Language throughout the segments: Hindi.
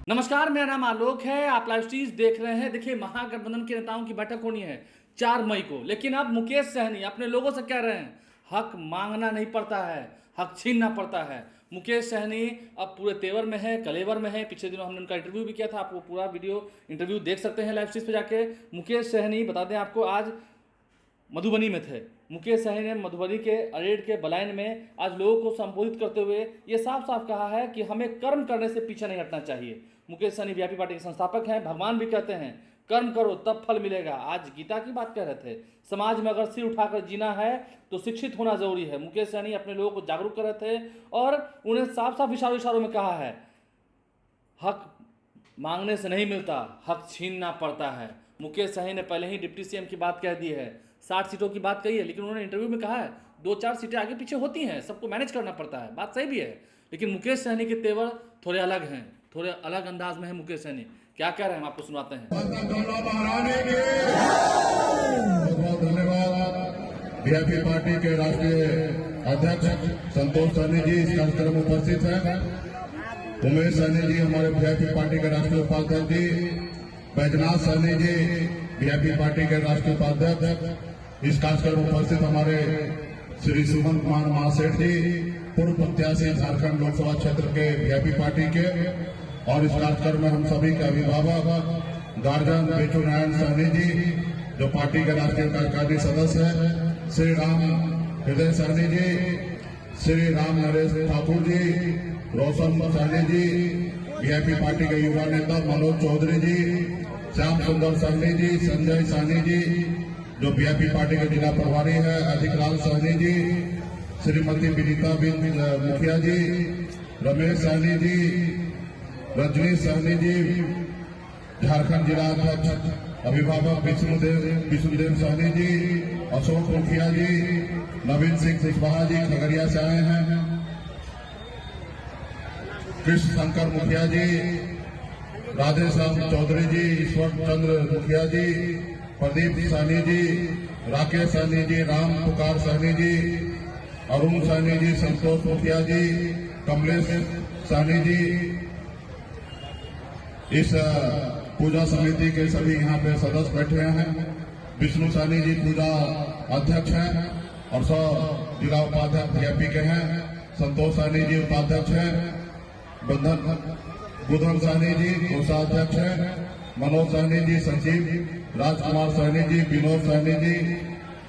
नमस्कार, मेरा नाम आलोक है। आप लाइव स्ट्रीज देख रहे हैं। देखिए, महागठबंधन के नेताओं की बैठक होनी है 4 मई को, लेकिन अब मुकेश सहनी अपने लोगों से कह रहे हैं हक मांगना नहीं पड़ता है, हक छीनना पड़ता है। मुकेश सहनी अब पूरे तेवर में है, कलेवर में है। पिछले दिनों हमने उनका इंटरव्यू भी किया था, आप वो पूरा वीडियो इंटरव्यू देख सकते हैं लाइव स्ट्रीज पे जाके। मुकेश सहनी, बता दें आपको, आज मधुबनी में थे। मुकेश सहनी ने मधुबनी के अरेड के बलाइन में आज लोगों को संबोधित करते हुए ये साफ साफ कहा है कि हमें कर्म करने से पीछे नहीं हटना चाहिए। मुकेश सहनी वीआईपी पार्टी के संस्थापक हैं। भगवान भी कहते हैं कर्म करो तब फल मिलेगा। आज गीता की बात कह रहे थे। समाज में अगर सिर उठाकर जीना है तो शिक्षित होना जरूरी है। मुकेश सहनी अपने लोगों को जागरूक कर रहे थे और उन्हें साफ साफ इशारों में कहा है हक मांगने से नहीं मिलता, हक छीनना पड़ता है। मुकेश सहनी ने पहले ही डिप्टी सीएम की बात कह दी है, 60 सीटों की बात कही है, लेकिन उन्होंने इंटरव्यू में कहा है 2-4 सीटें आगे पीछे होती हैं, सबको मैनेज करना पड़ता है। बात सही भी है, लेकिन मुकेश सहनी के तेवर थोड़े अलग हैं, थोड़े अलग अंदाज में है। मुकेश सहनी क्या कह रहे हैं हम आपको सुनाते हैं। बहुत धन्यवाद। वीआईपी पार्टी के राष्ट्रीय अध्यक्ष संतोष सहनी जी इस कार्यक्रम में उपस्थित हैं। उमेश सहनी जी हमारे वीआईपी पार्टी के राष्ट्रीय उपाध्यक्ष जी, बैजनाथ सहनी जी वीआईपी पार्टी के राष्ट्रीय उपाध्यक्ष, इस कार्यक्रम में उपस्थित हमारे श्री सुमन कुमार महासेठ जी, पूर्व प्रत्याशी झारखंड लोकसभा क्षेत्र के वीआईपी पार्टी के, और इस कार्यक्रम में हम सभी के अभिभावक गार्जियन बेचू नारायण सहनी जी जो पार्टी के राष्ट्रीय कार्यकारिणी सदस्य है, श्री राम हृदय सहनी जी, श्री राम नरेश ठाकुर जी, रोशन सहनी जी, वीआईपी पार्टी के युवा नेता मनोज चौधरी जी, श्याम सुंदर सहनी जी, संजय सहनी जी जो वीआईपी पार्टी के जिला प्रभारी है, अधिकलाल सहनी जी, श्रीमती विनीता बिंद मुखिया जी, रमेश सहनी जी, रजनी सहनी जी, झारखंड जिला अध्यक्ष अभिभावक विष्णुदेव सहनी जी, अशोक मुखिया जी, नवीन सिंह कुशवाहा जी खगड़िया से आए हैं, कृष्ण शंकर मुखिया जी, राधेश्याम चौधरी जी, ईश्वर चंद्र मुखिया जी, प्रदीप सहनी जी, राकेश सहनी जी, राम पुकार सहनी जी, अरुण सहनी जी, संतोष मुखिया जी, कमलेश सहनी जी, इस पूजा समिति के सभी यहाँ पे सदस्य बैठे हैं। विष्णु सहनी जी पूजा अध्यक्ष हैं और 100 जिला उपाध्यक्ष वीआईपी के हैं। संतोष सहनी जी उपाध्यक्ष हैं। बुधन सहनी जी कोषाध्यक्ष हैं। मनोज सहनी जी सचिव, राजकुमार सहनी जी, विनोद सहनी जी,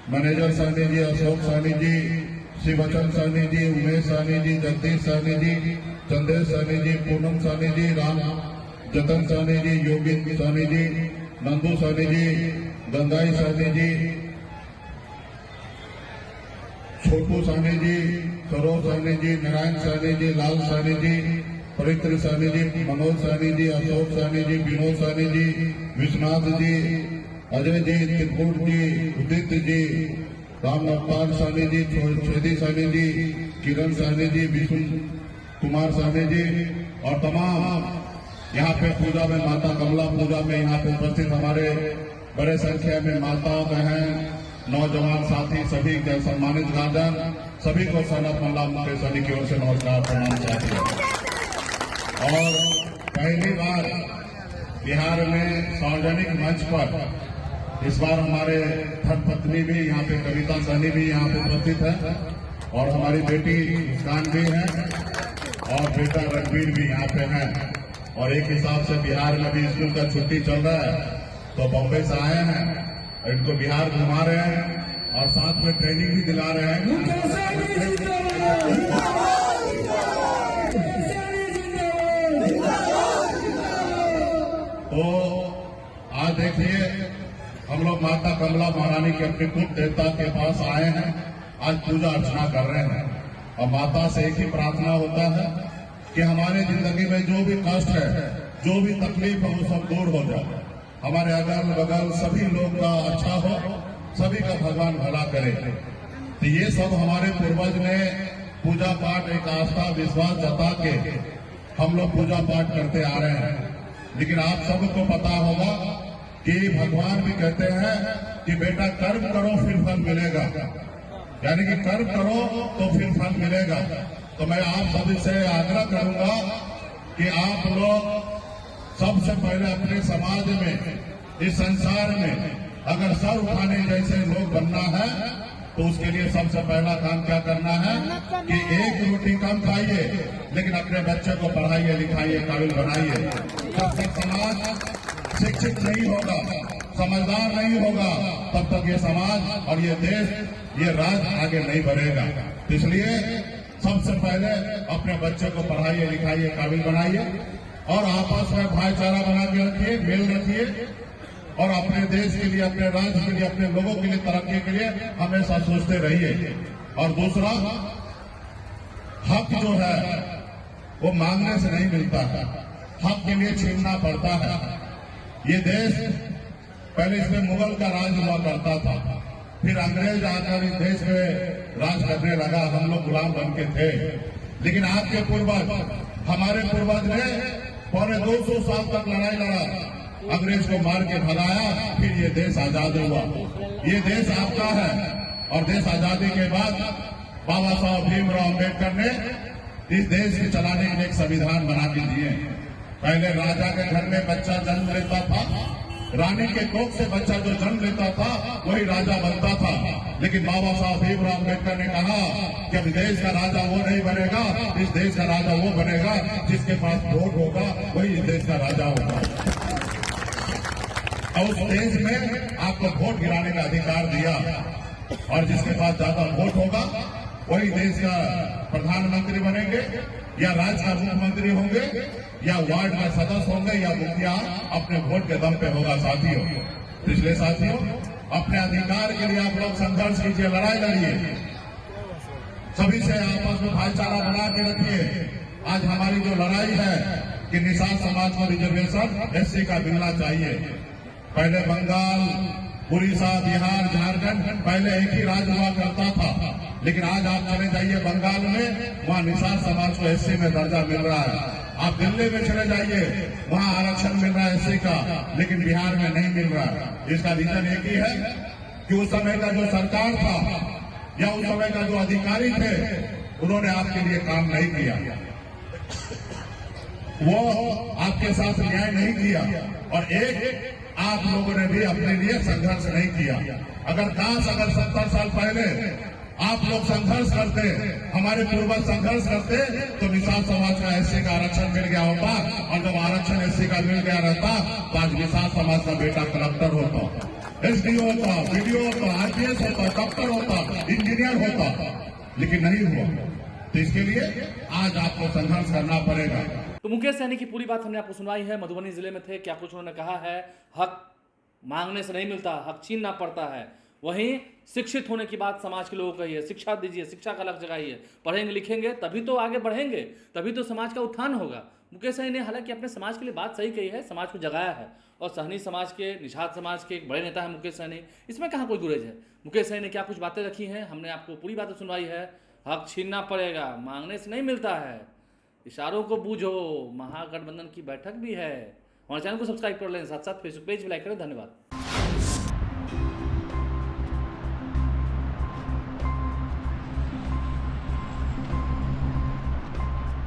मैनेजर सहनी जी, अशोक सहनी जी, शिवचंद सहनी जी, उमेश सहनी जी, जगदीश सहनी जी, चंदेश सहनी जी, पूनम सहनी जी, राम जतन सहनी जी, योगिंद्र सहनी जी, नंदू सहनी जी, गंगाई सहनी जी, छोटू सहनी जी, सरोज सहनी जी, नारायण सहनी जी, लाल सहनी जी, पवित्र सहनी जी, मनोज सहनी जी, अशोक सहनी जी, विनोद सहनी जी, विश्वनाथ जी, अजय जी, त्रिपुर जी, उदित जी, राम अवतार सहनी जी, छेदी सहनी जी, किरण सहनी जी, विष्णु कुमार सहनी जी और तमाम यहाँ पे पूजा में माता कमला पूजा में यहाँ पे उपस्थित हमारे बड़े संख्या में माताओं बहन नौजवान साथी सभी के सम्मानित गार्जियन सभी को सनत मल्ला मुकेश सहनी की ओर से नमस्कार प्रणाम चाहते हैं। और पहली बार बिहार में सार्वजनिक मंच पर इस बार हमारे धर्मपत्नी भी यहाँ पे कविता सहनी भी यहाँ पे उपस्थित है और हमारी बेटी मुस्कान भी है और बेटा रणवीर भी यहाँ पे है। और एक हिसाब से बिहार में भी स्कूल का छुट्टी चल रहा है तो बॉम्बे से आए हैं और इनको बिहार घुमा रहे हैं और साथ में ट्रेनिंग भी दिला रहे हैं। तो आज देखिए हम लोग माता कमला महारानी के अपने कुल देवता के पास आए हैं, आज पूजा अर्चना कर रहे हैं और माता से एक ही प्रार्थना होता है कि हमारे जिंदगी में जो भी कष्ट है, जो भी तकलीफ है वो सब दूर हो जाए, हमारे अगल बगल सभी लोग का अच्छा हो, सभी का भगवान भला करे। तो ये सब हमारे पूर्वज ने पूजा पाठ एक आस्था विश्वास जता के हम लोग पूजा पाठ करते आ रहे हैं। लेकिन आप सबको पता होगा कि भगवान भी कहते हैं कि बेटा कर्म करो फिर फल मिलेगा, यानी कि कर्म करो तो फिर फल मिलेगा। तो मैं आप सभी से आग्रह करूंगा कि आप लोग सबसे पहले अपने समाज में, इस संसार में अगर सर उठाने जैसे लोग बनना है तो उसके लिए सबसे पहला काम क्या करना है कि एक रोटी कम खाइए, लेकिन अपने बच्चे को पढ़ाइए, लिखाइए, काबिल बनाइए। जब तक समाज शिक्षित नहीं होगा, समझदार नहीं होगा, तब तक ये समाज और ये देश, ये राज्य आगे नहीं बढ़ेगा। इसलिए सबसे पहले अपने बच्चे को पढ़ाइए, लिखाइए, काबिल बनाइए और आपस में भाईचारा बना के रखिए, मेल रखिए और अपने देश के लिए, अपने राज्य के लिए, अपने लोगों के लिए, तरक्की के लिए हमेशा सोचते रहिए। और दूसरा, हक जो है वो मांगने से नहीं मिलता है, हक के लिए छीनना पड़ता है। ये देश पहले इसमें मुगल का राज हुआ करता था, फिर अंग्रेज आकर इस देश में राज करने लगा, हम लोग गुलाम बन के थे। लेकिन आपके पूर्वज, हमारे पूर्वज ने पौने 200 साल तक लड़ाई लड़ा, अंग्रेज को मार के भगाया, फिर ये देश आजाद हुआ। ये देश आपका है और देश आजादी के बाद बाबा साहब भीमराव अम्बेडकर ने इस देश के चलाने के लिए एक संविधान बना के दिए। पहले राजा के घर में बच्चा जन्म लेता था, रानी के कोख से बच्चा जो जन्म लेता था वही राजा बनता था। लेकिन बाबा साहब भीमराव अम्बेडकर ने कहा कि अब देश का राजा वो नहीं बनेगा, इस देश का राजा वो बनेगा जिसके पास वोट होगा, वही इस देश का राजा होगा। और उस देश में आपको वोट गिराने का अधिकार दिया और जिसके पास ज्यादा वोट होगा वही देश का प्रधानमंत्री बनेंगे या राज्य का मुख्यमंत्री होंगे या वार्ड का सदस्य होंगे या मुखिया अपने वोट के दम पे होगा। साथियों, पिछले साथियों, अपने अधिकार के लिए आप लोग संघर्ष कीजिए, लड़ाई लड़िए, सभी से आपस में भाईचारा बना के रखिए। आज हमारी जो लड़ाई है कि निषाद समाज को रिजर्वेशन एससी का मिलना चाहिए। पहले बंगाल, उड़ीसा, बिहार, झारखंड पहले एक ही राज्य हुआ करता था, लेकिन आज आप चले जाइए बंगाल में, वहाँ निषाद समाज को एससी में दर्जा मिल रहा है। आप दिल्ली में चले जाइए, वहाँ आरक्षण मिल रहा है एससी का, लेकिन बिहार में नहीं मिल रहा है। इसका रीजन एक ही है कि उस समय का जो सरकार था या उस समय का जो अधिकारी थे, उन्होंने आपके लिए काम नहीं किया, वो आपके साथ न्याय नहीं किया और एक आप लोगों ने भी अपने लिए संघर्ष नहीं किया। अगर 70 साल पहले आप लोग संघर्ष करते, हमारे पूर्वज संघर्ष करते, तो निषाद समाज का एससी का आरक्षण मिल गया होता और जब आरक्षण एससी का मिल गया रहता तो आज निषाद समाज का बेटा कलेक्टर होता, एसडीओ होता, बीडीओ होता, आरपीएस होता, डॉक्टर होता, इंजीनियर होता, लेकिन नहीं हुआ। तो इसके लिए आज आपको संघर्ष करना पड़ेगा। तो मुकेश सहनी की पूरी बात हमने आपको सुनवाई है। मधुबनी जिले में थे, क्या कुछ उन्होंने कहा है, हक मांगने से नहीं मिलता, हक छीनना पड़ता है। वहीं शिक्षित होने की बात समाज के लोगों को कही है, शिक्षा दीजिए, शिक्षा का लक्ष्य जगाइए, पढ़ेंगे लिखेंगे तभी तो आगे बढ़ेंगे, तभी तो समाज का उत्थान होगा। मुकेश सहनी ने हालांकि अपने समाज के लिए बात सही कही है, समाज को जगाया है और सहनी समाज के, निषाद समाज के एक बड़े नेता है मुकेश सहनी, इसमें कहाँ कोई गुरेज है। मुकेश सहनी ने क्या कुछ बातें रखी हैं, हमने आपको पूरी बातें सुनवाई है। हक छीनना पड़ेगा, मांगने से नहीं मिलता है, इशारों को बूझो, महागठबंधन की बैठक भी है। हमारे चैनल को सब्सक्राइब कर लें, साथ साथ फेसबुक पेज भी लाइक करें। धन्यवाद।